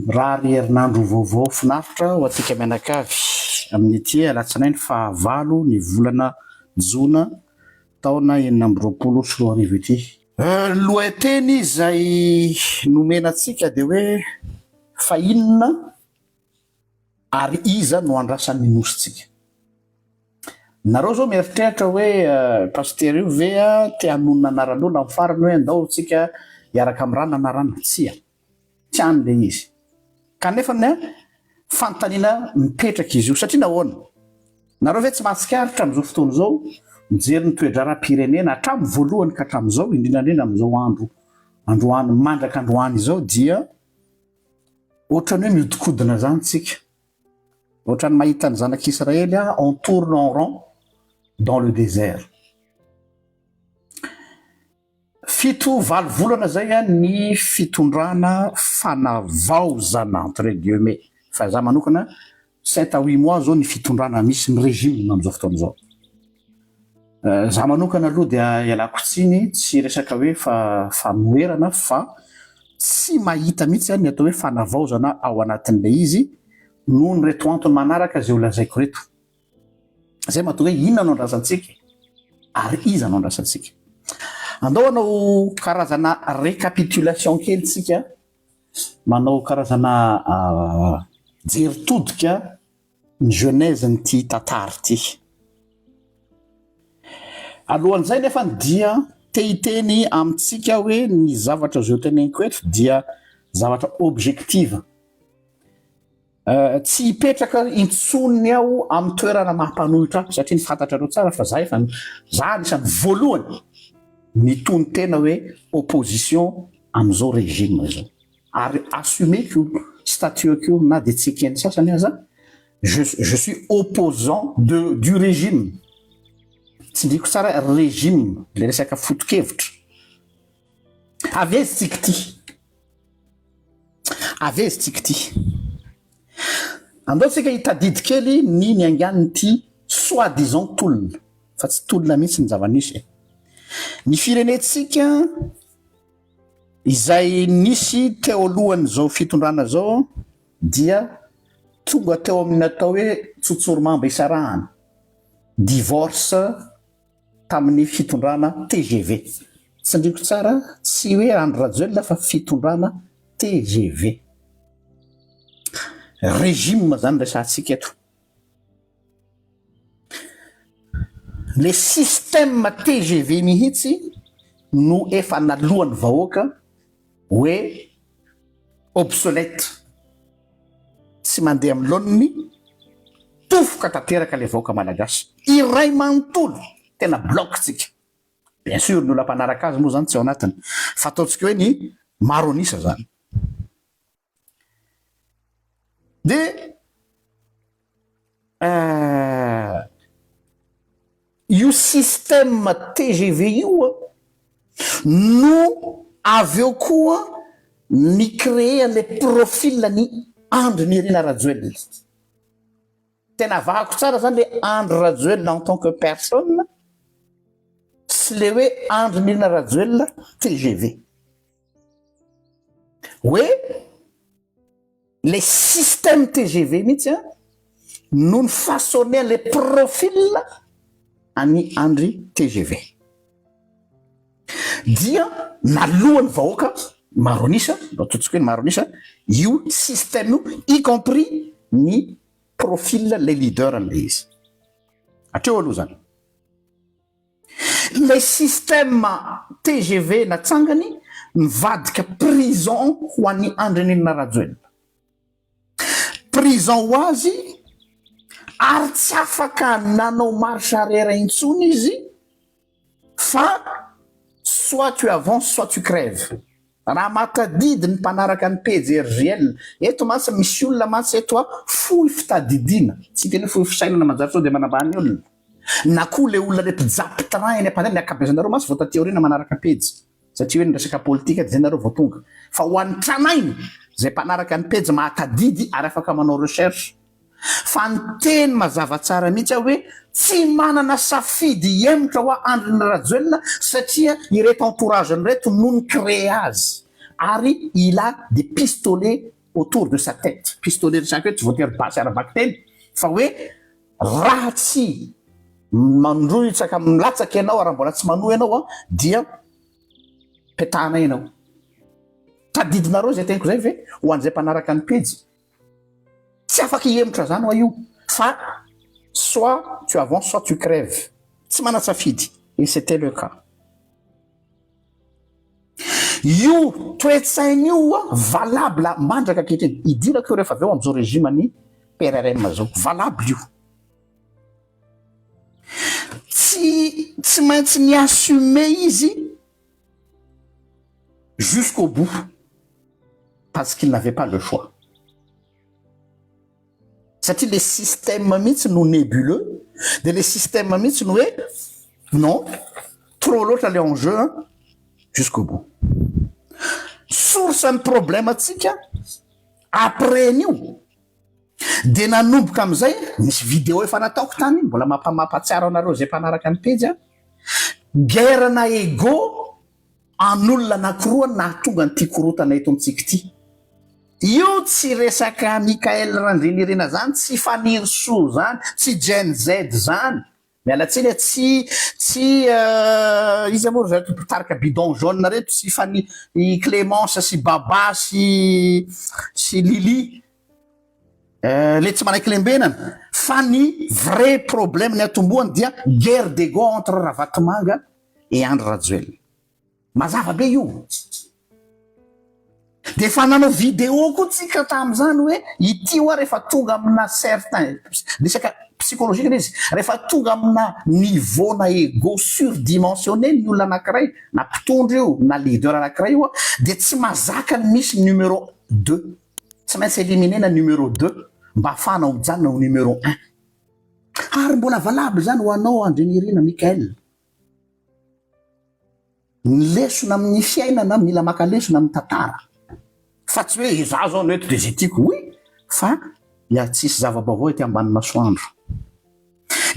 raha ry herinandro vaovao finaritra ho antsika mianakavy amin'ny ity alatsinainy fahavalo ny volana jona taona 2024 ity. Lohateny izay nomenantsika dia hoe fa inona ary iza no andrasan'ny nositsika. Nareo zao mieritreritra hoe paster io ve te hanonona anaran'olona amin'ny farany hoe andao tsika hiaraka amin'ny rano anarana tsia tiany le izy kanefa ny fanontaniana mipetraka izy io satria nahoana nareo ve tsy mahatsikaritra amin'izao fotoana izao mijery ny toe-draram-pirenena hatramin'ny voalohany ka hatramin'izao indrindrandrindra amin'izao androany mandraka androany izao dia ohatrany hoe miodikodina zany tsika ohatrany mahita ny zanak'Israëly en tourne en rond dans le désert. Fito valo volana zay ny fitondrana fanavaozana entre guillemets fa za manokana 7 à 8 mois zao ny fitondrana misy ny régime amin'izao fotoana izao. Za manokana aloha dia ialako tsiny tsy resaka hoe famoerana fa tsy mahita mihitsy ny atao hoe fanavaozana ao anatin'ilay izy noho ny reto antony manaraka zay ho lazaiko reto. Zay mahatonga hoe inona no andrasantsika ary iza no andrasantsika. Andao anao karazana récapitulation kely tsika manao karazana jeritodika ny genèse nyty tantara ty. Alohan'izay nefa dia tehiteny amintsika hoe ny zavatra zao teneniko eto dia zavatra objective. Tsy hipetraka intsoniny aho amin'ny toerana mampanohitra satria ny fantatrareo tsara fa za anisan'ny voalohany nitony tena hoe opposition amin'izao régime zao ary assumeko statueko na dia tsy ekeny sasany aza je suis opposant du régime. Tsy ndriko tsara régime le resaka foto-kevitra avezintsika ty andao tsika hitadidy kely ny anganiny ty soi-disant tolona fa tsy tolona mihitsy ny zava-nisy. Ny firenetsika izay nisy teo alohany zao fitondrana zao dia tonga teo amin'ny atao hoe tsotsorimamba isarahana divorce tamin'ny fitondrana TGV. Tsy ndriko tsara tsy hoe Andry Rajoelina fa fitondrana TGV. Régime zany resantsika eto. Le système TGV mihitsy no efa nalohan'ny vahoaka hoe obsolète tsy mandeha amin'ny laoniny tofoka tanteraka le vahoaka malagasy iray manontolo tena bloksika. Bien sûr ny olam-panaraka azy moa zany tsy ao anatiny fa ataontsika hoe ny maronisa zany. De io système TGV io no avy eo koa ny créer le profil ny Andry Nirina Rajoelina. Tena vahako tsara zany le Andry Rajoelina en tant que personne sy le hoe Andry Nirina Rajoelina TGV. Hoe les systèmes TGV mihitsy no ny façonner le profil any Andry TGV. Dia nalohany vahoaka maronisa, ataontsika hoe maronisa, io système y compris ny profil les leaders an'ilay izy. Hatreo aloha zany. Le système TGV natsangany nivadika prison ho an'ny Andry Nirina Rajoelina. Prison ho azy ary tsy afaka nanao marche arrière intsony izy fa soit tu avances soit tu crèves. Raha matadidy ny mpanaraka ny PDRGL eto mantsy misy olona mantsy eto fohy fitadidiana tsy tena fohy fisainana manjary sao dia manambany olona na koa le olona le mpijaly train eny ampandeha ny akabeazanareo mantsy vao taty aoriana manaraka pejy satria hoe ny resaka politika dia zay nareo vao tonga fa ho an'ny tranainy zay mpanaraka ny pejy mahatadidy ary afaka manao recherche fa ny teny mazava tsara mihitsy hoe tsy manana safidy emotra ho Andry Rajoelina satria ireto entourage reto no ny créé azy ary il a des pistolets autour de sa tête. Pistolet resaky hoe tsy voatery basy arabaky teny fa hoe raha tsy mandroitsaka milatsaky ianao raha mbola tsy manohy ianao a dia petahana ianao. Tadidinareo zay teniko zay ve ho an'izay mpanaraka ny pejy tsy afaka hiemotra zany ho io fa soit tu avances soit tu crèves, tsy manatsafidy. Et c'était le cas. Io toetsainy io a valable mandraka ankehitriny idirako io rehefa avy eo am'izao régime ny PRRM zao valable io. Tsy maintsy ny assumer izy jusqu'au bout parce qu'il n'avait pas le choix. Satria le système mihitsy no nébuleux de le système mihitsy no hoe non trop loatra le enjeu jusqu'au bout. Source ny problème atsika après nio de nanomboka am'izay misy vidéo efa nataoko tany mbola mampatsiaro anareo zay mpanaraka ny pejy a guerre na ego an'olona anakiroa na tonga ny tia korotana eto amitsika ity. Io tsy resaka Mikael Randrinirina zany tsy Fanir Soa zany tsy Gen Z zany mialatsiny tsy izy moa zany tarika bidon jaune reto tsy Fani Clémence sy Baba sy Lili le tsy manaiky lembenana fa ny vrai problème ny atomboany dia guerre d'ego entre Ravatomanga et Andry Rajoelina. Mazava be io. De fa nanao vidéo koa tsika tam'izany hoe ity oa rehefa tonga amina certain resaka psychologique izy rehefa tonga amina niveau na ego surdimensionné ny olona anankiray na mpitondra io na leader anankiray io de tsy mazaka ny misy numéro 2 tsy maintsy éliminer na numéro 2 mba afana mijanona ho numéro 1 ary mbola valable zany ho anao Andrinirina Mikael. Ny lesona amin'ny fiainana mila maka lesona amin'ny tantara fa tsy hoe za zao no eto de zay tiako oui fa ia tsisy zava-baovao ety ambany masoandro.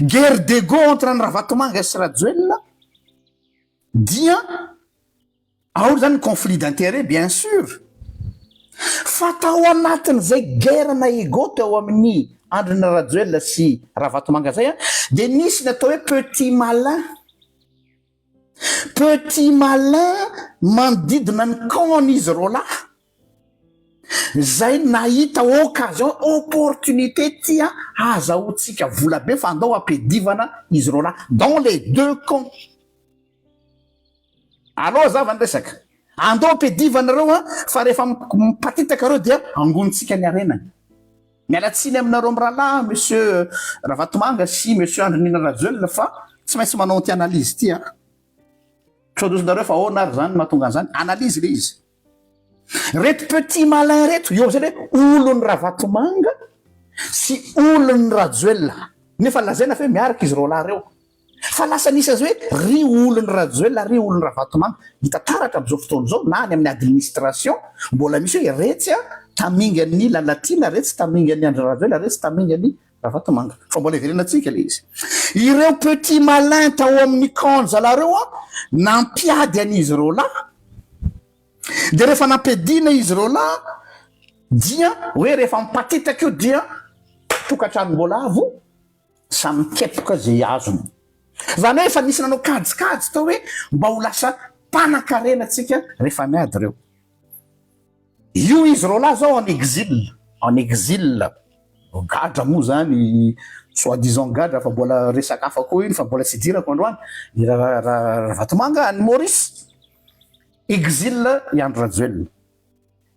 Guerre d'ego entre ny Ravatomanga sy Rajoelina dia ao zany conflit d'intérêt bien sûr fa tao anatin'izay guerre na ego teo amin'ny Andry Rajoelina sy Ravatomanga zay a de nisy natao hoe petit malin manodidina ny camp-n'izy rolahy zay nahita occasion opportunité tia azahoantsika vola be fa andao ampedivana izy rolahy dans les deux camps. Alors zavany resaka andao ampedivana reo a fa rehefa mipatitaka reo dia angonitsika ny arenany. Mialatsiny aminareo mirahalahy monsieur Ravatomanga sy monsieur Andrinirina Rajoelina fa tsy maintsy manao ty analyse ty a trodosonareo fa na zany mahatonga an'izany analyse le izy reto petit malin reto io zany hoe olony Ravatomanga sy olony Rajoelina nefa lazaina fa hoe miaraka izy rolahy reo fa lasa nisy azy hoe ry olony Rajoelina ry olony Ravatomanga hita taratra am'izao fotoana zao na ny amin'ny administration mbola misy hoe retsy a taminga ny Lalatina retsy taminga ny Andry Rajoelina retsy taminga ny Ravatomanga fa mbola iverenatsika le izy. Ireo petit malin tao amin'ny kanjallareo a nampiady an'izy rolahy de rehefa nampedina izy rolahy dia hoe rehefa mipatitaka io dia tokantranombola avo samy kepoka zay azony zany hoe efa nisy nanao kajikajy tao hoe mba ho lasa mpanan-karena atsika rehefa miady reo. Io izy rolahy zao en exil gadra moa zany soi-disant gadra fa mbola resaka hafa koa iny fa mbola tsy dirako androany Ravatomanga ny Maurice exil i Andry Rajoelina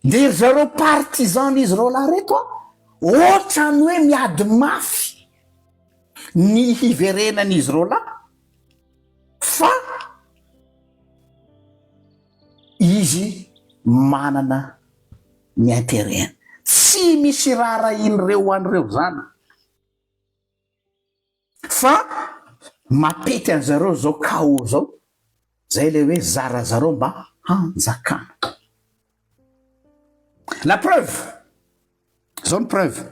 de zareo partisan izy rolahy reto a ohatrany hoe miady mafy ny hiverenan'izy rolahy fa izy manana ny intérêt tsy misy rara inyreo an'ireo zany fa mapety an'zareo zao kao zao zay le hoe zara zareo mba hanjakana. La preuve zao ny preuve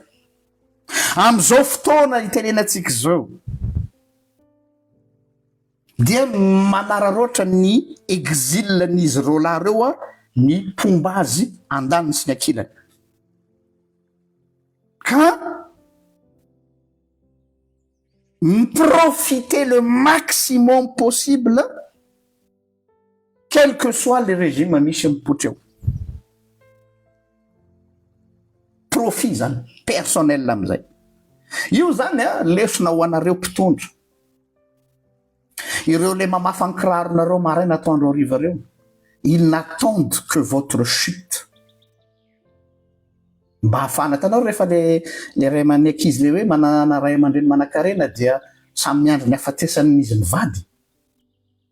am'izao fotoana itenenantsika zao dia manararoatra ny exil n'izy rolahy reo a ny pomba azy andaniny sy ny ankilany ka profiter le maximum possible quel que soit le régime misy mipotra eo. Profit zany personnel am'izay. Io zany lesona ho anareo mpitondra. Ireo le mamafa ny kiraronareo maraina atoandro hariva reo, ils n'attendent que votre chute. Mba hafana tanao rehefa le ray aman-ny ankizy le hoe manana ray aman-dreny manan-karena dia samy miandro ny afatesan'izy mivady.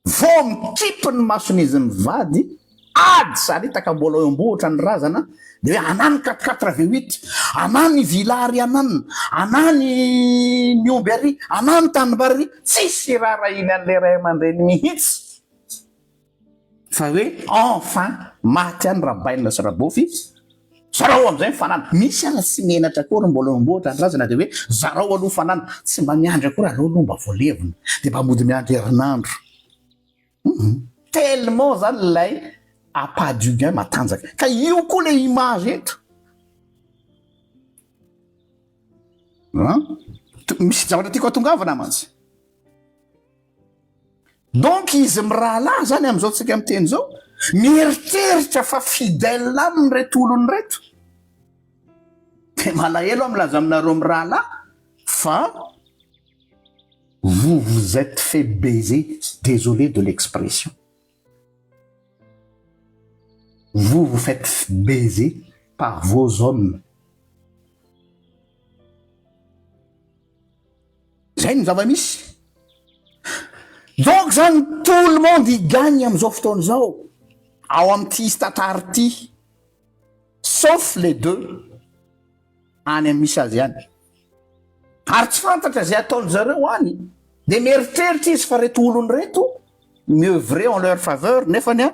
Vao mikipy ny mason'izy mivady, ady saritaka mbola eo ambohitra ny razana, dia hoe anany 488, anany vilary anany miomby ary, anany tanybary, tsisy rarahiny an'le ray aman-dreny mihitsy. Fa hoe enfin maty any rabaina sy rabofy, zarao am'izay mifanana. Misy ala tsy menatra akory mbola eo ambohitra ny razana dia hoe zarao aloha fanana, tsy mba miandry akory aleo aloha mba voalevina dia mba mody miandry herinandro. Tellement zany lay apadu gain matanjaka. Ka io koa le image eto. Misy zavatra tiako atongavana mantsy. Donc izy mirahalahy zany am'izao tsika miteny zao, mieritreritra fa fidèle aminy reto olony reto. Dia malahelo milaza aminareo mirahalahy fa vous êtes fait baiser, désolé de l'expression. Vous faites baiser par vos hommes. Zay ny zava-misy. Donc zany tout le monde y gagne am'izao fotoana zao ao am'ty statary ty, sauf les deux any amin'ny misy azy any. Ary tsy fantatra zay ataony zareo any, dia mieritreritra izy fa reto olony reto mieux-vrai en leur faveur, nefany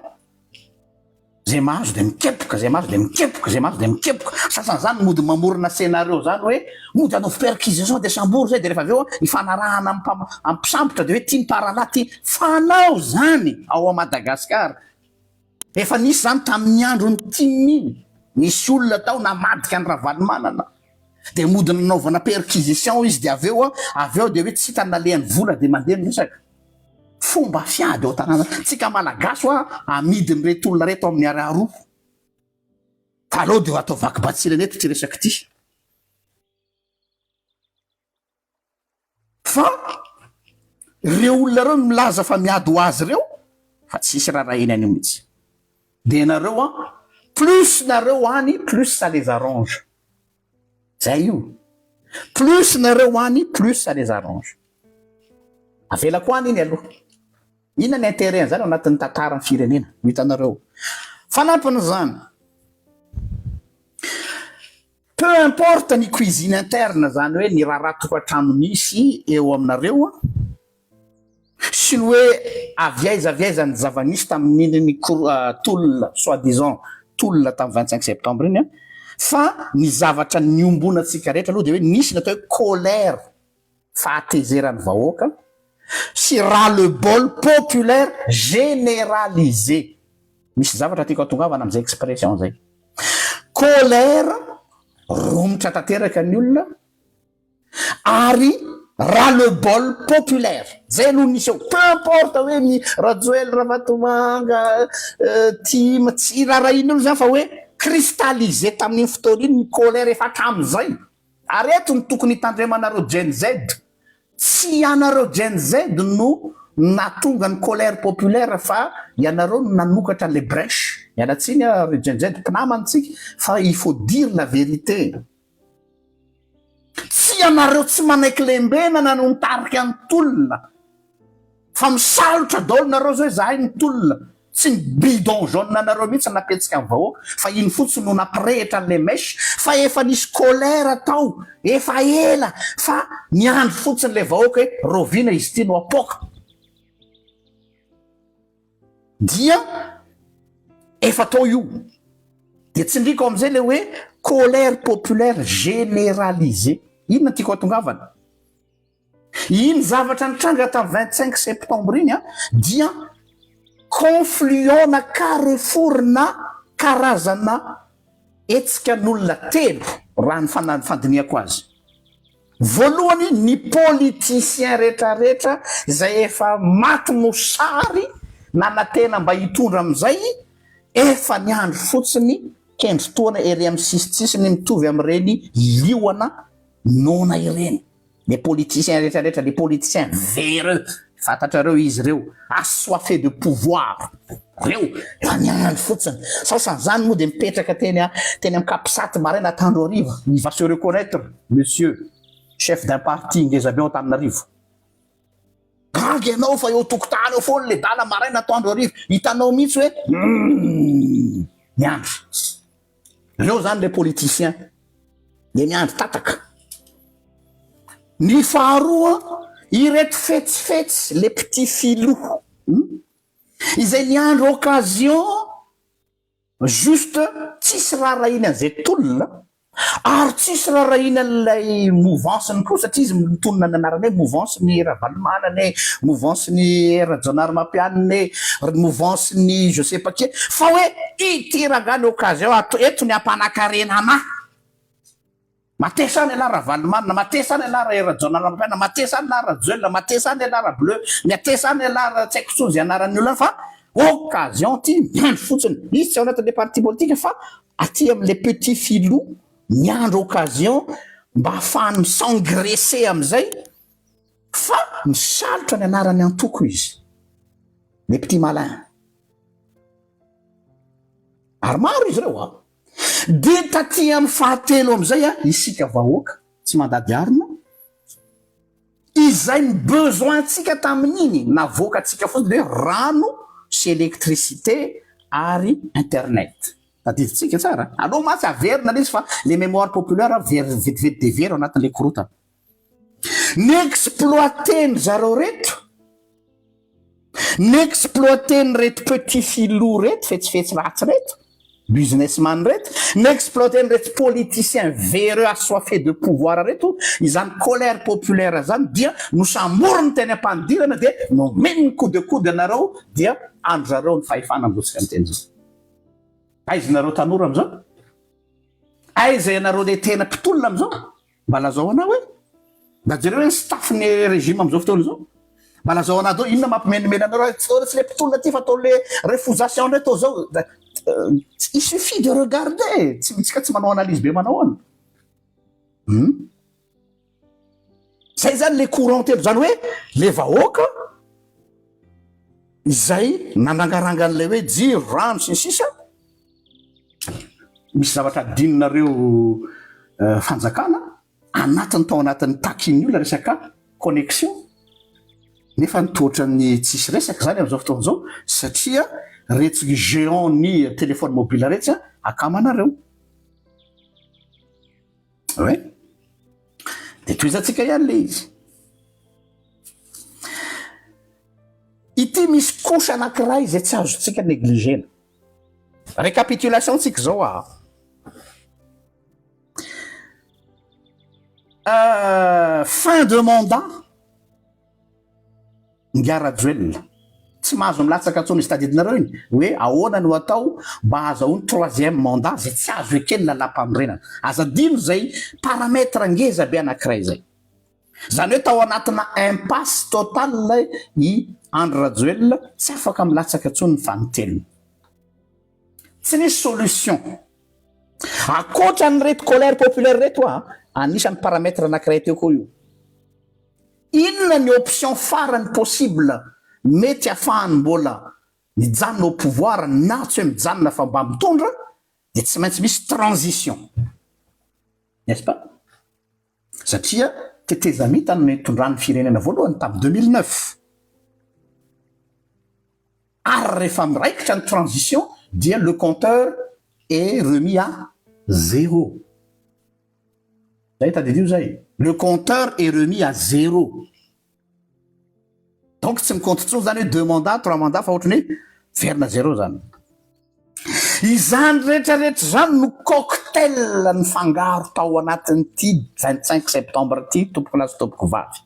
zay mahazo dia mikepoka, zay mahazo dia mikepoka, zay mahazo dia mikepoka. Sasan'izany mody mamorona scénario zany hoe mody hanao perquisition de sambour zay dia rehefa avy eo ifanarahana ampisambotra dia hoe tia nyparalahy ty. Fanao zany ao a Madagasikara. Efa nisy zany tamin'ny andro ny timiny, nisy olona tao namadika ny Ravalomanana dia mody nanaovana perquisition izy dia avy eo dia hoe tsy hitana lehan'ny vola dia mandeha miresaka. Fomba fiady ao tanàna tsika malagasy amidy mireto olona reto amin'ny araroa. Taloha dia atao vaky batsilana eto ty resaka ty. Fa reo olona reo milaza fa miady ho azy reo fa tsisy rarahiny any mihitsy. Dia nareo plus nareo any plus ça les arrange. Zay io. Plus nareo any plus ça les arrange. Avela koa any iny aloha. Inona ny intérêt zany ao anatin'ny tantaran'ny firenena, hitanareo. Fanampiny zany. Peu importe ny cuisine interne zany hoe ny raha tokantrano misy eo aminareo, sy ny hoe aviaiza ny zava-nisy tamin'ny tolona, soi-disant tolona tamin'ny 25 septembre iny, fa ny zavatra niombonantsika rehetra aloha dia hoe nisy natao hoe colère fahatezeran'ny vahoaka sy ras-le-bol populaire généralisé. Misy zavatra tiako atongavana amin'izay expression zay. Colère romotra tanteraka ny olona ary ras-le-bol populaire. Zay aloha nisy eo. Peu importe hoe ny Rajoel Ravatomanga Tima tsy rarahiny olo zany fa hoe cristallisé tamin'ny fotoana iny ny colère efa hatramin'izay. Ary eto ny tokony hitandremanareo Gen Z. Tsy ianareo Gen Z no natonga ny colère populaire fa ianareo no nanokatra les brèches. Ianatsiny Gen Z mpinamantsika fa il faut dire la vérité. Tsy ianareo tsy manaiky lembenana no nitarika ny tolona fa misalotra daholo nareo zao zahay ny tolona. Tsy ny bidon jaune nanareo mihitsy napetsika amin'ny vahoaka fa iny fotsiny no nampirehitra an'le mèche fa efa nisy colère tao efa ela fa niandro fotsiny le vahoaka hoe rovina izy ty no apoka dia efa tao io. Dia tsindriko am'izay le hoe colère populaire généralisée. Inona tiako atongavana? Iny zavatra nitranga tamin'ny 25 septembre iny dia confluent carrefour na karazana etsika n'olona telo raha ny fandiniako azy. Voalohany ny politicien rehetrarehetra izay efa maty mosary nanantena mba hitondra amin'izay efa niandro fotsiny kendron-toana ery amin'ny sisitsisiny mitovy amin'ireny lioana nona ireny. Les politiciens rehetrarehetra, les politiciens véreux, fantatrareo izy reo assoiffé de pouvoir reo efa niandro fotsiny. Saosan'izany moa dia mipetraka teny amin'ny Kapisaty maraina Tandroariva. Il va se reconnaître, monsieur chef d'un parti ngezabe ao Antananarivo. Gaga ianao fa eo tokotany eo foana le dala maraina Tandroariva, hitanao mihitsy hoe miandro. Reo zany les politiciens le miandro tataka. Ny faharoa, ireto fetsifetsy les petits filous izay niandro occasion juste tsisy raharainy an'izay tolona ary tsisy raharainy an'ilay mouvance-ny koa satria izy mitonona ny anarany hoe mouvance-ny Ravalomanana, mouvance-ny Rajaonary Mampianina, mouvance-ny je sais pas qui, fa hoe itiragany occasion eto ny ampanankarena anahy. Matesany ala Ravalomanana, matesany ala Rajaonary Mampianina, matesany ala Rajoelina, matesany ala Rableu, matesany ala tsy haiko tsony zay anaran'ny olona fa occasion ty miandro fotsiny. Izy tsy ao anatin'le parti politique fa aty amin'le petit filou miandro occasion mba ahafahany misengraisser amin'izay fa misalotra ny anarany antoko izy. Le petit malin. Ary maro izy reo a. De taty amin'ny fahatelo amin'izay a, isika vahoaka tsy mandady arina. Izay ny besoin-tsika tamin'iny navoaka antsika fotsiny hoe rano sy électricité ary internet. Tadiditsika tsara. Aloha matsy averina izy fa les mémoires populaires vetivety de vera anatin'le korota. N'exploiter zareo reto. N'exploiter reto petit filou reto, fetsifetsy ratsy reto. Businessman reto, n'exploiter reto politicien véreux assoiffé de pouvoir reto, izany colère populaire zany dia nosamorony teny ampandirana dia nomeny coup de coude anareo dia andro zareo ny fahefana ambosika amin'ny teny zao. Aiza nareo tanora am'izao? Aiza ianareo le tena mpitolona am'izao? Mba lazao anao hoe? Mba jereo hoe staff-ny régime am'izao fotoana izao? Mba lazao anao inona mampimenimena anareo? Tsy le mpitolona ty fa atao le refusation reto zao. Il suffit de regarder. Tsika tsy manao analyse be manao ana. Zay zany le courant telo zany hoe le vahoaka izay nanangarangan'le hoe jiro, rano sy ny sisa. Misy zavatra adinonareo fanjakana anatiny tao anatin'ny takin'ny olona resaka connexion. Nefa nitoatra ny tsisy resaka zany amin'izao fotoana izao satria retsy géant ny téléphone mobile retsy akamanareo. Ouais. De toizatsika ihany le izy. Ity misy kosa anankiray izay tsy azotsika négligena. Récapitulation tsika zao fin de mandat Ngarajoelina. Tsy mahazo milatsaka tsony izy tadidinareo iny hoe ahoana no atao mba azahoany troisième mandat zay tsy azo ekeny lalam-pamorenana. Azadino zay paramètre ngeza be anankiray zay. Zany hoe tao anatina impasse totale i Andry Rajoelina tsy afaka milatsaka tsony ny faniteliny. Tsy nisy solution. Akoatra ny reto colère populaire reto anisan'ny paramètre anankiray teo koa io. Inona ny option farany possible mety afahany mbola mijanona au pouvoir na tsy hoe mijanona fa mba mitondra dia tsy maintsy misy transition. N'est-ce pas? Satria tetezamita no nitondrany firenena voalohany tamin'ny 2009. Ary rehefa miraikitra ny transition dia le compteur est remis à zéro. Zay tadidio zay. Le compteur est remis à zéro. Donc tsy mikompte tsony zany hoe 2 mandats, 3 mandats fa ohatrany hoe verina zéro zany. Izany rehetrarehetra zany no cocktail ny fangaro tao anatin'ity 25 septembre ty tompoko lazo tompoko vavy.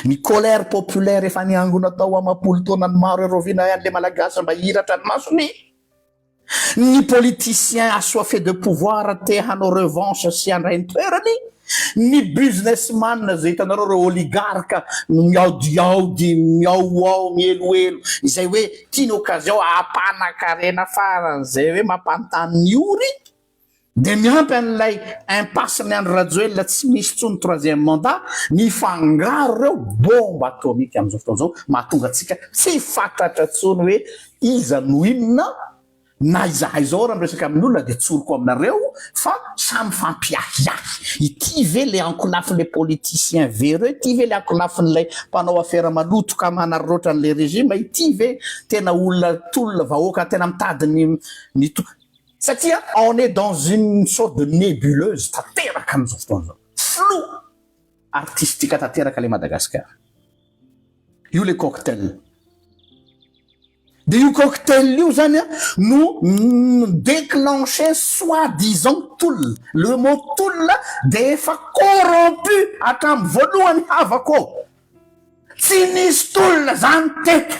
Ny colère populaire efa niangona tao amapolo taona ny maro erovina an'le malagasy mba hiratra ny masony. Ny politicien assoiffé de pouvoir te hanao revanche sy andray ny toerany, ny businessman zay hitanareo reo oligarka miaudiaudi miaoao mieloelo izay hoe tiany occasion apanakarena faran'izay hoe mampanontany ory de miampy an'ilay impasse ny andro rajoelona tsy misy tsony troisième mandat ny fangaro reo bomba atomika am'izao fotoan'izao mahatonga atsika tsy fantatra tsony hoe iza no inona na izahay zao raha miresaka amin'olona de tsoroko aminareo fa samy fampiahiahy ity ve le ankolafin' le politicien vereux ity ve le ankolafin''lay mpanao affaire maloto ka manaroroatra an'le régime ity ve tena olona tolona vahoaka tena mitady ny satria on est dans une sorte de nébuleuse tanteraka am'izao fotoan'izao flou artistique tanteraka le Madagascar io le cocktail de io cocktail io zany a no déclenché soi-disant toul le mot toul de efa corrompu hatramin'ny voalohany havako tsy nisy toul zany teto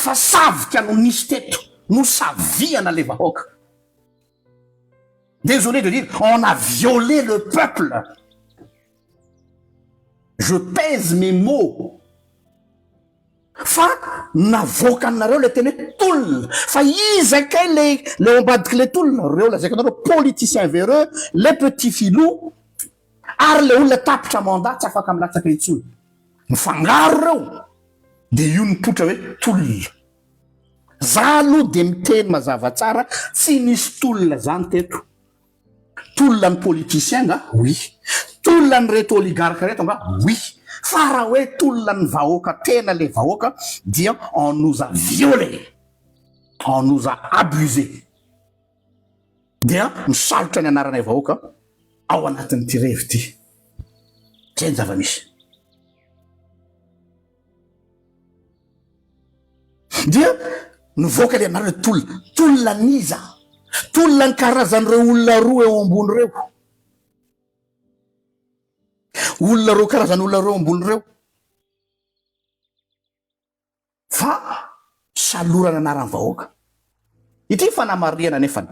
fa savika no nisy teto no saviana le vahoaka. Désolé de dire on a violé le peuple, je pèse mes mots fa navoaka anareo le teny hoe tolona fa izakay le ambadiky le tolona reo lazaka anareo politicien vereux le petit filou ary le olona tapitra mandat tsy afaka milatsaka intsony mifangaro reo de io nipotra hoe tolona za aloha de miteny mazava tsara tsy nisy tolona zany teto tolona ny politicien nga oui tolona ny reto oligarque reto nga oui fa raha hoe tolona ny vahoaka tena le vahoaka dia on nous a violé on nous a abusé dia misalotra ny anaranay vahoaka ao anatin'ny ty revi ty zay ny zava-misy dia nivoaka le anareo tolona niza tolona ny karazan'ireo olona roa eo ambony reo olona reo karazan'olona reo ambony reo fa salorana anarany vahoaka ity fanamariana nefany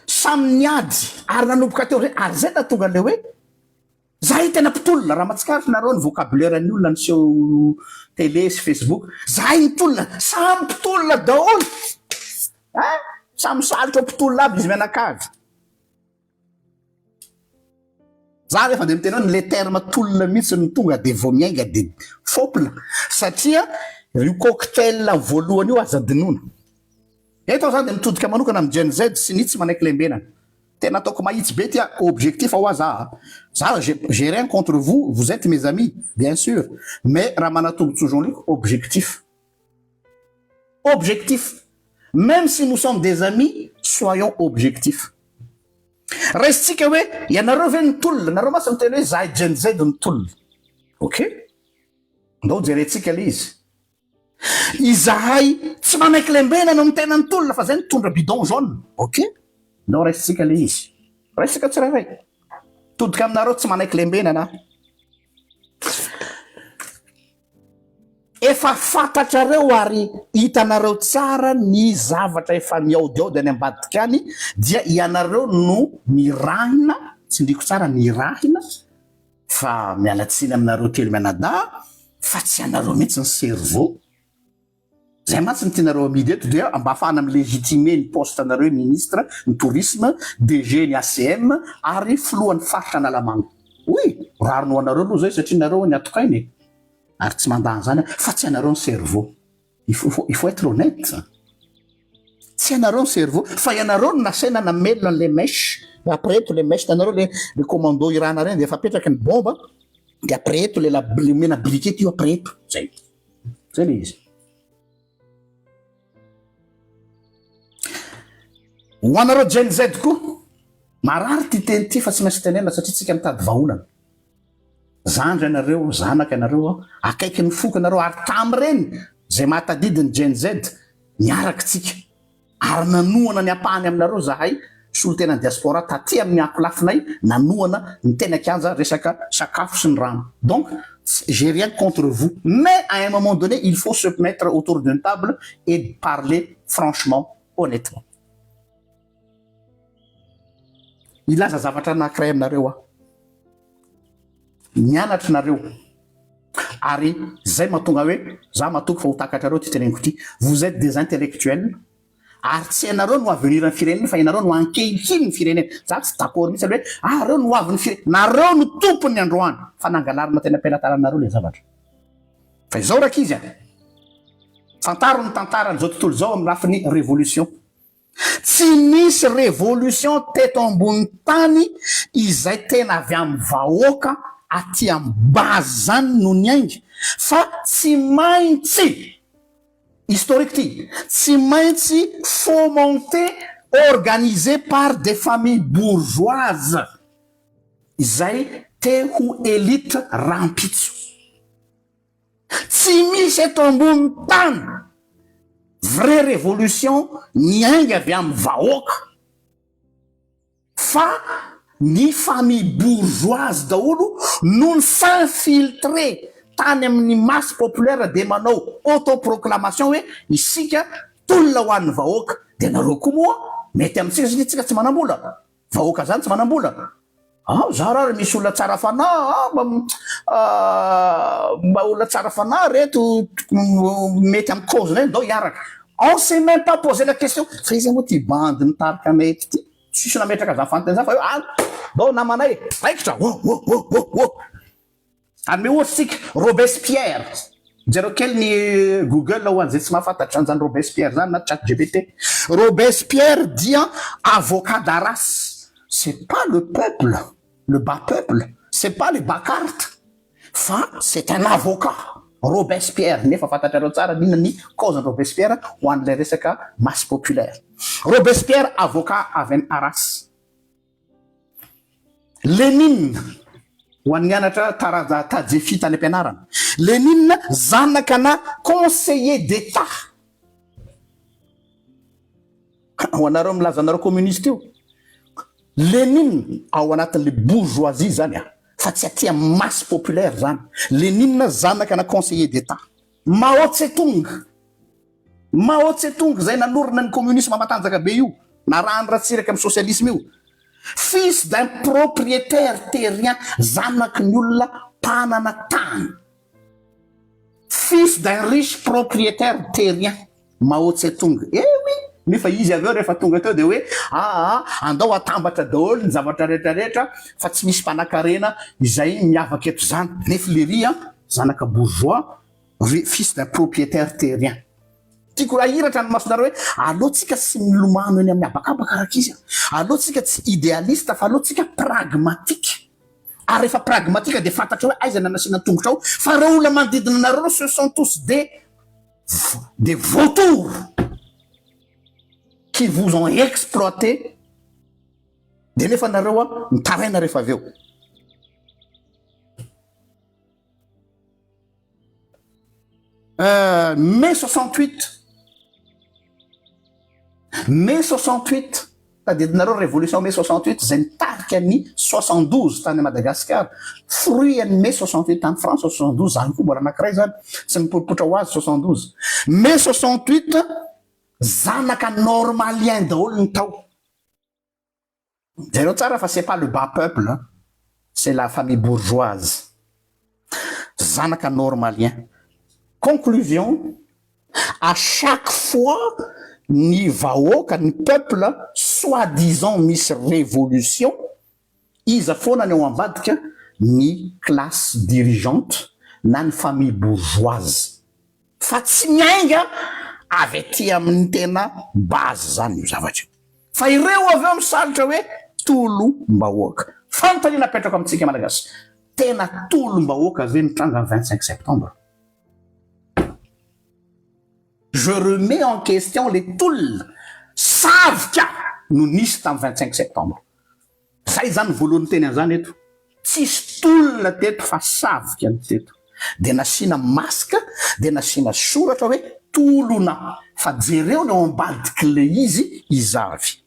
samy niady ary nanomboka teo zay ary zay natonga le hoe zahay tena mpitolona raha matsikaritra nareo ny vocabulaire ny olona niseho télé sy Facebook zahay nitolona samy mpitolona daholo samy salotra mpitolona aby izy mianakavy za rehefa de mitena le terme tolona mihitsy ny tonga de vo miainga de fopla satria io cocktail voalohany io azadinona eto za de mitodika manokana amy Gen Z sy nitsy manaiky lembenana tena ataoko mahitsy be tia objectif ao za j'ai rien contre vous, vous êtes mes amis bien sûr mais raha manatombotsojonlik objectif même si nous sommes des amis soyons objectifs restsika hoe ianareo ve nitolona nareo masy miteny hoe zahay Gen Z nitolona ok ndao jerentsika le izahay tsy manaiky lembena no mitena nitolona fa zay nitondra bidon jaune ok ndao resitsika le resitsika tsirairay todika aminareo tsy manaiky lembenana efa fantatrareo ary hitanareo tsara ny zavatra efa miaudiaudy any ambadiky any dia ianareo no mirahina tsy ndriko tsara mirahina fa mialatsiny aminareo telo mianada fa tsy anareo mihitsy ny cerveau zay matsy ny tianareo amidy eto dia mba afahana amy légitimer ny poste anareo ministre ny tourisme DG ny ACM ary filohan'ny faritra analamanga oui rarino anareo aloha zay satria nareo ny atokainy ary tsy mandany zany fa tsy anareo ny cerveau il faut être honnête tsy anareo ny cerveau fa ianareo no nasaina namelona le mèche après eto le mèche tanareo le commando irana reny de efa apetraky ny bomba de après eto le mena briquet io après eto zay le izy ho anareo Gen Z koa marary ty teny ty fa tsy maintsy tenena satria tsika mitady vaholana zandry anareo zanaka anareo akaiky ny foky anareo ary tamy reny zay mahatadidiny Gen Z niaraky tsika ary nanoana ny apahany aminareo zahay solo tena diaspora taty amin'ny ampolafinay nanoana ny tena kianja resaka sakafo sy ny rano. Donc j'ai rien contre vous, mais à un moment donné il faut se mettre autour d'une table et parler franchement, honnêtement. Ilaza zavatra anankiray aminareo a, mianatra nareo ary zay mahatonga hoe za matoky fa ho takatrareo ty teneniko ty, vous êtes des intellectuels ary tsy ianareo no avenir ny firenena fa ianareo no ankehikiny ny firenena. Za tsy d'accord mihitsy hoe reo no avy ny firenena, nareo no tompony androany fa nangalarina tena ampelantananareo le zavatra. Fa izao raka izy a fantaro ny tantara zao tontolo zao amin'ny lafiny révolution. Tsy misy révolution teto ambony tany izay tena avy amin'ny vahoaka aty amin'ny base zany no ny aingy, fa tsy maintsy historique ty, tsy maintsy fomenté organisé par des familles bourgeoises izay te ho élite rampitso. Tsy misy eto ambony tany vraie révolution ny aingy avy amin'ny vahoaka fa ny famille bourgeoise daholo no s'infiltrer tany amin'ny masse populaire de manao autoproclamation hoe isika tolona ho an'ny vahoaka. De nareo koa moa mety amintsika satria tsika tsy manambola, vahoaka zany tsy manambola. Za raha misy olona tsara fanahy mba olona tsara fanahy reto mety amin'ny cause-nay ndao hiaraka. On s'est même pas posé la question fa izy moa ty bandy nitarika anay ty tsisy nametraka zafantany za fa ndao namanay raikitra ary me ohatritsika Robespierre, jareo kely ny Google ho an'izay tsy mahafantatra an'izany Robespierre zany na chat GPT. Robespierre dia avocat d'Arras. C'est pas le peuple, le bas peuple, c'est pas les bas cartes, fa c'est un avocat. Robespierre nefa fantatrareo tsara nina ny cause Robespierre ho an'ilay resaka masse populaire. Robespierre avocat avy any Arras. Lénine ho an'ny mianatra tadjefi tany ampianarana. Lénine zanakana conseiller d'état. Ho anareo milaza anareo communiste io. Lénine ao anatin'le bourgeoisie zany fa tsy aty amin'ny masse populaire zany. Lénine zanakana conseiller d'état. Mao Tse-tung zay nanorina ny communisme matanjaka be io, narandra-tsiraka amin'ny socialisme io. Fils d'un propriétaire terrien, zanaky ny olona mpanana tany. Fils d'un riche propriétaire terrien, Mao Tse-tung. Oui, nefa izy aveo rehefa tonga teo de hoe andao atambatra daholo ny zavatra rehetrarehetra fa tsy misy mpanakarena izay miavaka eto zany. Nefa le ry zanaka bourgeois, fils d'un propriétaire terrien. Tiako raha hiratra ny masonareo hoe alohatsika tsy milomano eny amin'ny abakabaka raka izy, alohatsika tsy idéaliste fa alohatsika pragmatique. Ary rehefa pragmatique de fantatra hoe aiza nanasiana tongotra ao, fa reo olona manodidina nareo ce sont tous des vautours qui vous ont exploité. De nefa nareo mitaraina rehefa aveo. Mai 68 tadidinareo révolution mai 68 zay nitarika ny 72 tany Madagascar. Fruit ny mai 68 tany France 72 zany koa mbola anankiray zany tsy mipotipotra ho azy 72. Mai 68 zanaka normalien daholo ny tao. Jareo tsara fa c'est pas le bas peuple, c'est la famille bourgeoise. Zanaka normalien. Conclusion, à chaque fois ni vahoaka ny peuple soi-disant misy révolution, iza foana ny ao ambadika ny classe dirigeante na ny famille bourgeoise. Fa tsy miainga avy aty amin'ny tena base zany io zavatra. Fa ireo aveo misalotra hoe tolom-bahoaka. Fanontaniana apetrako amintsika malagasy. Tena tolom-bahoaka ve nitranga 25 septembre? Je remets en question les toules savika no nisy tam 25 septembre. Zay zany voalohany teny an'izany eto. Tsisy tolona teto fa savika ny teto. De nasina masque, de nasina soratra hoe tolona. Fa jereo no ambadiky le izy izavy.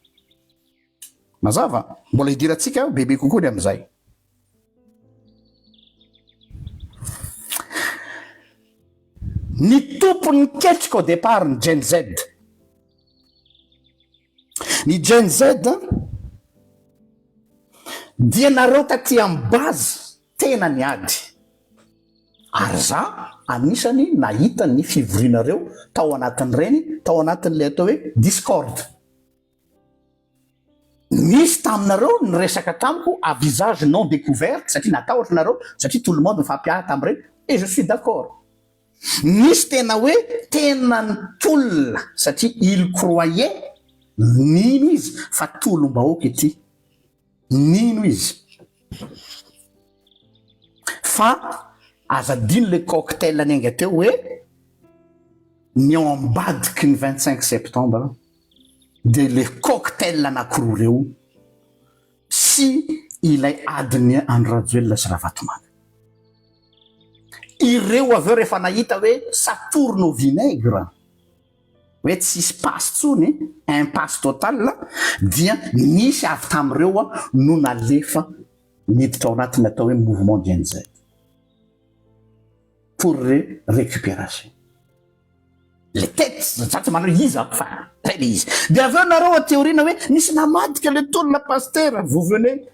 mazava mbola hidirantsika bebe kokoa ny am'izay ny tompony ketrika au départ ny Gen Z ny Gen Z dia nareo taty amin'ny base tena ny ady ary za anisany nahita ny fivorianareo tao anatin'ireny tao anatin'le atao hoe Discord misy taminareo ny resaka tamiko à visage non découvert satria natahotra nareo satria tout le monde mifampiaha tam'ireny et je suis d'accord misy tena hoe tena ny tolona satria il croyait nino izy fa tolom-bahoaka ity nino izy fa azadino le cocktail anenga teo hoe ny ao ambadiky ny 25 septembre de le cocktail anakiroa reo sy ilay adiny Androajoelina sy Ravatomanga ireo aveo rehefa nahita hoe ça tourne au vinaigre hoe tsisy passe tsony impasse total dia nisy avy tamireo no nalefa miditra ao anatiny atao hoe mouvement Gen Z pour récupération les têtes tsy manao izy fa zay le izy de aveo nareo théoriena hoe nisy namadika le tolona pasteur vous venez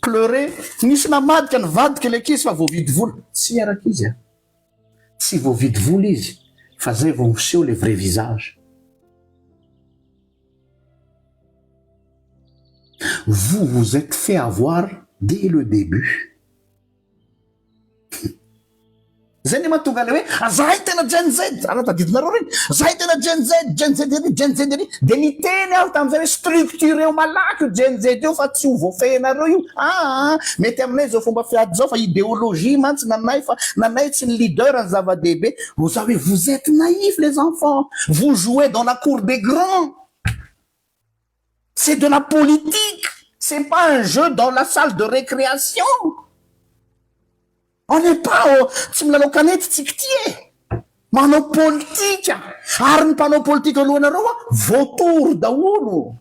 pleurer nisy namadika ny vadika le kizy fa voavidy vola tsy araka izy tsy voavidy vola izy fa zay vao miseho le vrai visage vous vous êtes fait avoir dès le début zay ny mahatonga le hoe zahay tena Gen Z anao tadidinareo reny zahay tena Gen Z ry de ny teny aho tam'izay hoe structure eo malaky Gen Z eo fa tsy ho voafehinareo io mety aminay zao fomba fiady zao fa idéologie mantsy nanay fa nanay tsy ny leader ny zava-dehibe vous savez vous êtes naïfs les enfants vous jouez dans la cour des grands c'est de la politique c'est pas un jeu dans la salle de récréation on n'est pas tsy milalao kanety tsika ty manao politika ary ny mpanao politika alohanareo voatory daholo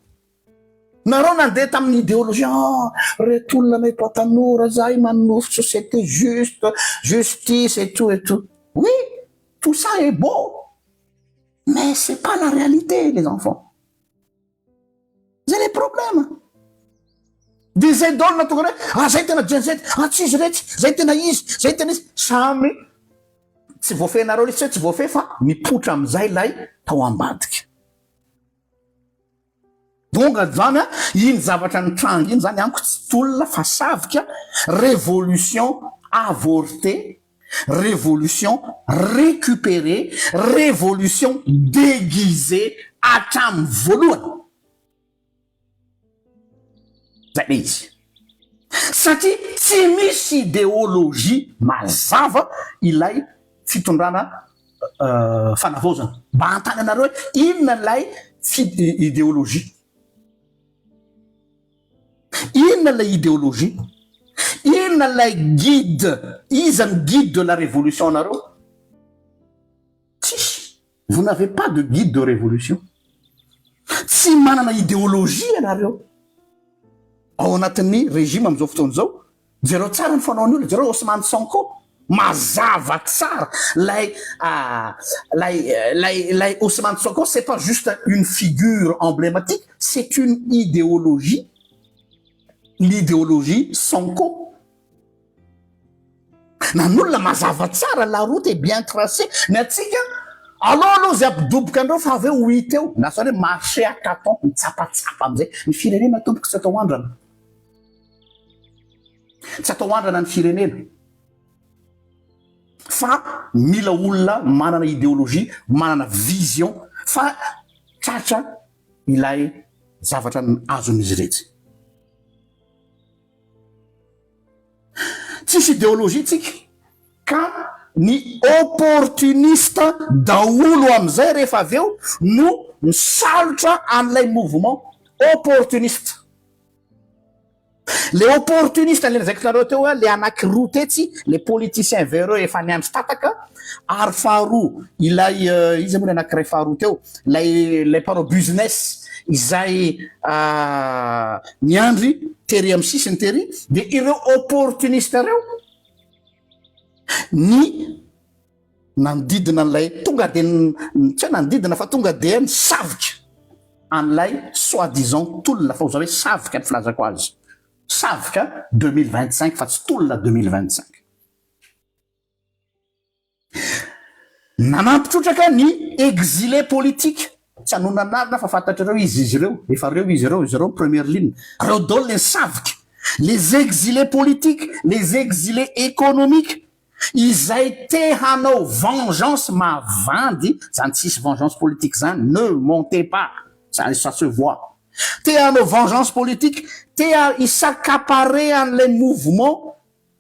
nareo nandeha tamin'ny idéologie reto olona mety tanora zay manofy société juste justice et tout oui tout ça est beau mais c'est pas la réalité les enfants c'est les problèmes de zay daholo na tonga hoe zay tena Gen Z tsy izy retsy zay tena izy zay tena izy samy tsy voafehinareo le tsy voafe fa mipotra am'izay lay tao ambadika donga zany iny zavatra ny tranga iny zany anko tsy tolona fa savika révolution avortée révolution récupérée révolution déguisée hatramin'ny voalohany zay le izy satria tsy misy idéologie mazava ilay fitondrana fanavaozana mba antany anareo hoe inona lay idéologie inona lay idéologie inona lay guide izany guide de la révolution anareo tsisy vous n'avez pas de guide de révolution tsy manana idéologie anareo ao anatin'ny régime am'izao fotoana zao zero tsara ny fanaony olo zero Ousmane Sonko mazava tsara lay Ousmane Sonko c'est pas juste une figure emblématique c'est une idéologie l'idéologie Sonko nan'olona mazava tsara la route est bien tracée ny atsika aloha zay ampidoboka andreo fa aveo ho hita eo na sao hoe marché à carton mitsapatsapa am'izay ny firenena tomboka tsy atao andrana tsy atao andrana ny firenena fa mila olona manana idéologie manana vision fa tratra ilay zavatra azon'izy rehetra tsisy idéologie tsika ka ny opportuniste daholo am'izay rehefa aveo no misalotra an'ilay mouvement opportuniste le opportuniste le zaiko nareo teo le anakiroa tetsy le politicien vereo efa niandry tataka ary faharoa ilay izy moa le anakiray faharoa teo lay mpanao business izay miandry tery amy sisiny tery de ireo opportuniste reo ny nanodidina an'lay tonga de tsy hoe nanodidina fa tonga de nisavika an'lay soi-disant tolona fa oza hoe savika ny filazako azy savika 2025 fa tsy tolona 2025 nanampitrotraka ny exilé politique tsy anonanarina fa fantatrareo izy reo efa izy reo première ligne reo dolo le savika les exilés politiques les exilés économiques izay te hanao vengeance mavandy zany tsisy vengeance politique zany ne montez pas ça se voit te hanao vengeance politique te isacapare an'le mouvement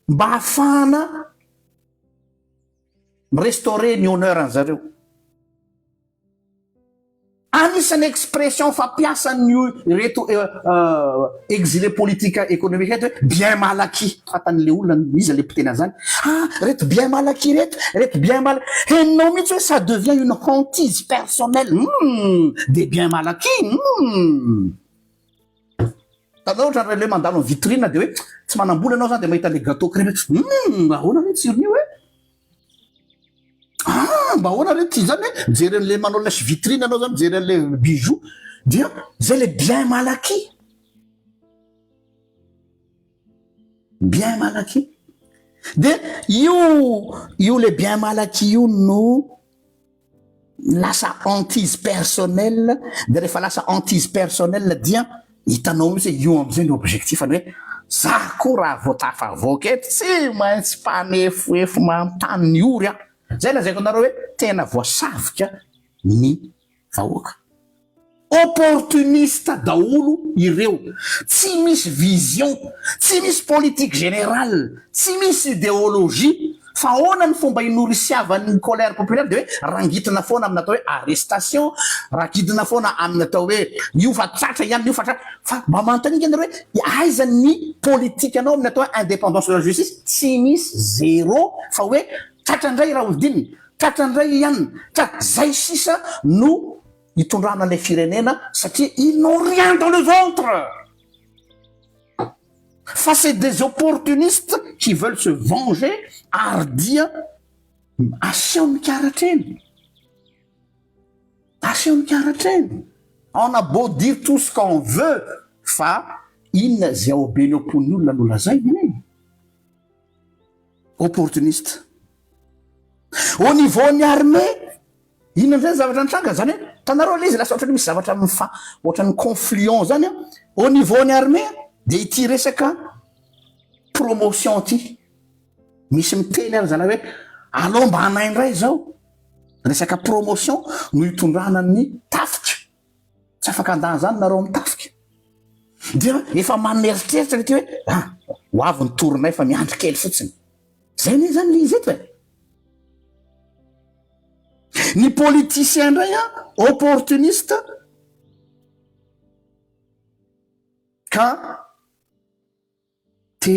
mba hafana restaurer ny honneur an'zareo anisan'ny expression fampiasan'ny reto exilé politique économique reto hoe bien malaky fatan'le olona izy le pitena zany reto bien malaky reto bien malaky henao mihitsy hoe ça devient une hantise personnelle de bien malaky tanao ohatra le mandalo ny vitrine de hoe tsy manambola anao zany de mahita le gâteau crème ahoana re tsirony hoe mba ahoana re ty zany hoe mijery an'le manao lasy vitrine anao zany mijery an'le bijou dia zay le bien malaky de io le bien malaky io no lasa hantise personnelle de rehefa lasa hantise personnelle dia hitanao misy io am'izay ny objectif any hoe za koa raha voatafavoaka eto tsy maintsy mpanefoefo mamitany ny ory zay lazaiko anareo hoe tena voasavika ny vahoaka opportuniste daolo ireo tsy misy vision tsy misy politique générale tsy misy idéologie fa ahoana ny fomba inorisiavan'ny colère populaire de hoe rangitina foana amin'ny atao hoe arrestation rangidina foana amin'ny atao hoe io fa tratra ihany io fa tratra fa mba manontaniky anareo hoe aiza ny politique anao amin'ny atao hoe indépendance de la justice tsy misy zéro fa hoe tratrandray raha olodininy tratrandray ihany zay sisa no hitondrana le firenena satria ils n'ont rien dans le ventre fa c'est des opportunistes qui veulent se venger ardia aseo mikaratreny on a beau dire tout ce qu'on veut fa inona zay aobeny opony olona no lazay opportuniste au niveau ny armée inona am'zay zavatra nitranga zany hoe tanareo le izy lasa ohatra ny misy zavatra ohatra ny confluent zany au niveau ny armée de ity resaka promotion ty misy miteny ary zany hoe alao mba hanaindray zao resaka promotion no hitondrana ny tafika tsy afaka andany zany nareo amin'ny tafika dia efa maneritseritra le ty hoe ho avy ny toronay fa miandry kely fotsiny zay ne zany le izy eto ny politicien ndray opportuniste ka te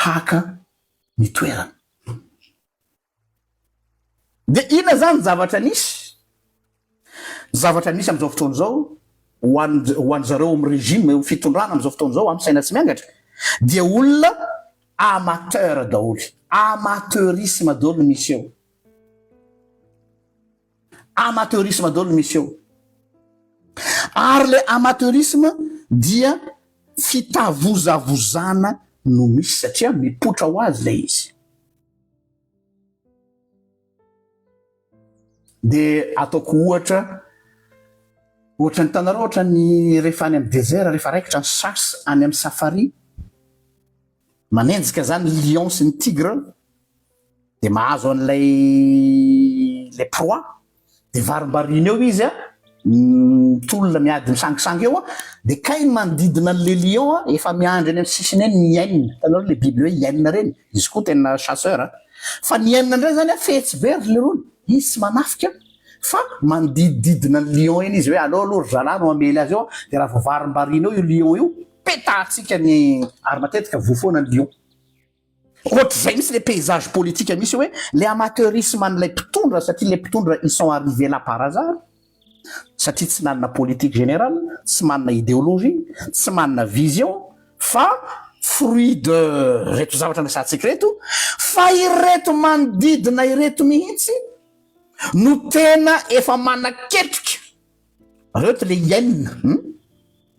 haka ny toerana de ina zany zavatra nisy am'izao fotoana zao ho an'ny zareo amy régime fitondrana am'izao fotoana zao amy saina tsy miangatra dia olona amateur daholy amateurisme daholo misy eo amateurisme daholo misy eo ary le amateurisme dia fitavozavozana no misy satria mipotra ho azy le izy de ataoko ohatra ny tanareo ohatra ny rehefa any amy désert rehefa raikitra ny sasy any amy safari manenjika zany lion sy ny tigre de mahazo an'lay le proie de varimbariny eo izy tolona miady misangisangy eo de kainy manodidina an'le lion efa miandry any amy sisiny eny ny iainina tanareo le bible hoe iainina reny izy koa tena chasseur fa ny iainina ndray zany fetsy-bery le rony izy tsy manafika fa manodidididina ny lion eny izy hoe alao aloha zalano amely azy eo de raha varimbariny eo io lion io petatsika ny ary matetika vofoana ny lion ohatr'izay misy le paysage politique misy hoe le amateurisme an'lay mpitondra satria le mpitondra ils sont arrivés là par hasard satria tsy manana politique générale, tsy manana idéologie, tsy manana vision, fa fruit de reto zavatra nasantsika reto, fa ireto manodidina ireto mihitsy no tena efa manaketrika reto le hiaina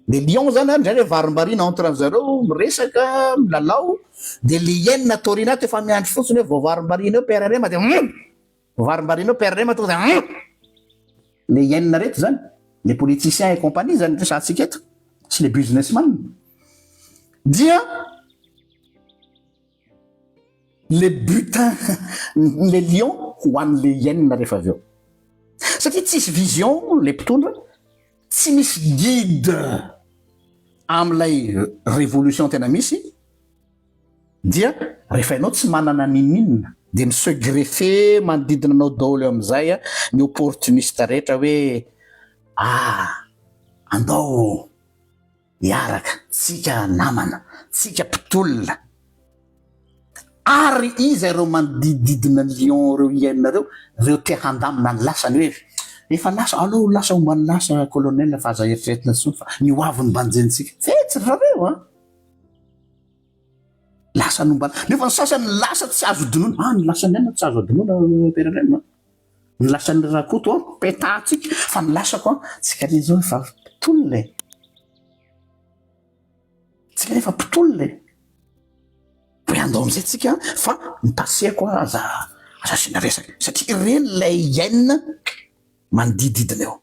le lion zany andray le varimbarina entre zareo miresaka milalao, de le hiaina taorinato efa miandry fotsiny hoe voavarimbarina eo PRRM de voavarimbarina eo PRRM tonga de le hiaina reto zany les politiciens et compagnie zany resantsika eto sy le businessman dia le butin le lion ho an'le hiaina rehefa avy eo satria tsisy vision le mpitondra, tsy misy guide am'ilay révolution tena misy, dia rehefa ianao tsy manana nininna de se greffer manodidina anao daholo eo am'izay ny opportuniste rehetra hoe andao hiaraka tsika namana, tsika mpitolona, ary izy ireo manodididina lion reo hiainareo reo te handamina ny lasany hoe efa lasa aleo lasa hombany lasa colonel fa aza eritreretina tsony fa ny hoaviny banjentsika fetsy rareo lasa nombana nefa ny sasany lasa tsy azo donoina ny lasany ana tsy azo adonoina PRRM ny lasany rakoto petatsika fa ny lasako tsika le zao efa pitolona tsika rehefa pitolona hoe andao am'izay tsika fa mipaseko aza sina resaka satria ireny lay hiaina manodididina eo